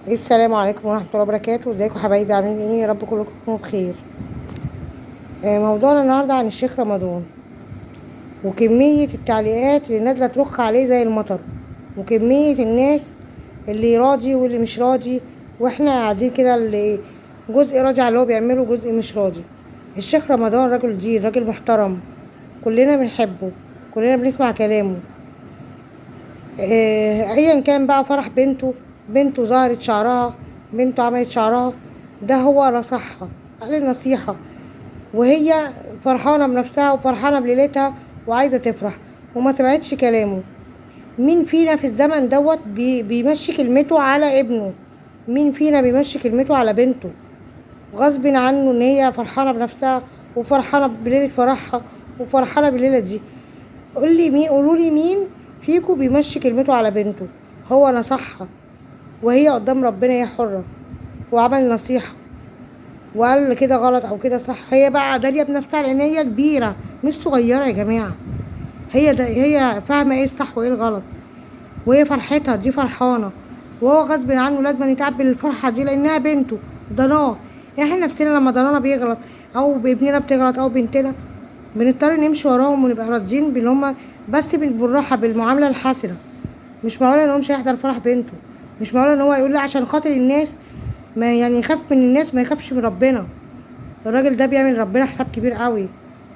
السلام عليكم ورحمة الله وبركاته. ازيكم حبايبي؟ عاملين ايه؟ يا رب كلكم تكونوا بخير. موضوعنا النهارده عن الشيخ رمضان، وكمية التعليقات اللي نازلة ترخ عليه زي المطر، وكمية الناس اللي راضي واللي مش راضي، واحنا قاعدين كده اللي جزء راضي على اللي هو بيعمله وجزء مش راضي. الشيخ رمضان راجل دين، راجل محترم، كلنا بنحبه، كلنا بنسمع كلامه. ايا كان بقى فرح بنته ظهرت شعرها، بنته عملت شعرها، ده هو نصحها، قال النصيحة، وهي فرحانة بنفسها وفرحانة بليلتها وعايزة تفرح وما سمعتش كلامه. مين فينا في الزمن دوت بيمشي كلمته على ابنه؟ مين فينا بيمشي كلمته على بنته غصب عنه ان هي فرحانة بنفسها وفرحانة بليلة فرحها وفرحانة بالليلة دي؟ قولوا لي مين فيكم بيمشي كلمته على بنته؟ هو نصحها وهي قدام ربنا هي حرة، وعمل نصيحة وقال كده غلط او كده صح. هي بقى دارية بنفسها لان هي كبيرة مش صغيرة يا جماعة. هي فاهمة ايه الصح وايه الغلط، وهي فرحتها دي فرحانة، وهو غصب عنه لازم يتقبل الفرحة دي لانها بنته. ضناه. احنا نفسنا لما ضنانا بيغلط او بابننا بتغلط او بنتنا بنضطر نمشي وراهم ونبقى راضيين باللي هما، بس بالراحة بالمعاملة الحسنة. مش معقولة ان هو مش هيحضر فرح بنته، مش معقولة ان هو يقول لي عشان خاطر الناس، ما يعني يخاف من الناس ما يخافش من ربنا. الراجل ده بيعمل ربنا حساب كبير قوي،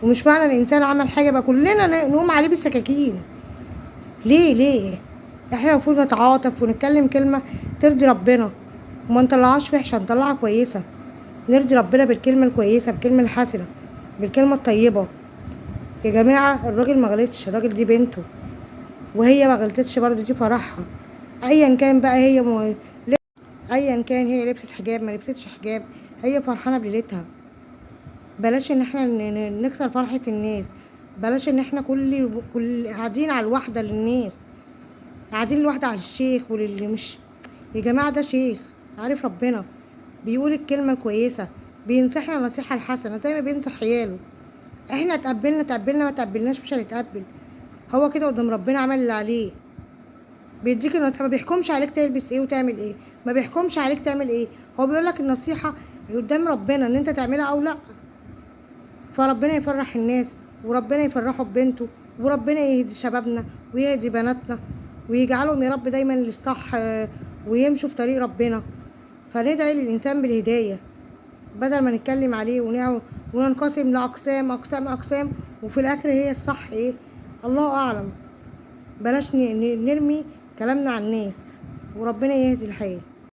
ومش معنى الانسان عمل حاجة بقى كلنا نقوم عليه بالسكاكين. ليه؟ احنا المفروض نتعاطف ونتكلم كلمة ترضي ربنا، وما نطلعهاش وحشة، نطلعها كويسة. نرضي ربنا بالكلمة الكويسة، بالكلمة الحسنة، بالكلمة الطيبة. يا جماعة الراجل ما غلطش، الراجل دي بنته، وهي ما غلطتش برضه، دي فرحها. ايا كان بقى ايا كان هي لبست حجاب ما لبستش حجاب، هي فرحانه بليلتها. بلاش ان احنا نكسر فرحه الناس. بلاش ان احنا كل قاعدين على الواحده للناس، قاعدين الواحده على الشيخ وللي مش. يا جماعه ده شيخ عارف ربنا، بيقول الكلمه الكويسه، بينصحنا النصيحه الحسنه زي ما بينصح عياله. احنا تقبلنا ما تقبلناش مش هنتقبل. هو كده قدام ربنا عمل اللي عليه، بيديك النصيحة، ما بيحكمش عليك تلبس ايه وتعمل ايه، ما بيحكمش عليك تعمل ايه. هو بيقولك النصيحة قدام ربنا ان انت تعملها او لا. فربنا يفرح الناس، وربنا يفرحه ببنته، وربنا يهدي شبابنا ويهدي بناتنا ويجعلهم يا رب دايما للصح، ويمشوا في طريق ربنا. فندعي للإنسان بالهداية بدل ما نتكلم عليه وننقسم لأقسام أقسام أقسام، وفي الآخر هي الصح ايه؟ الله أعلم. بلاش نرمي كلامنا على الناس، وربنا يهدي الحياة.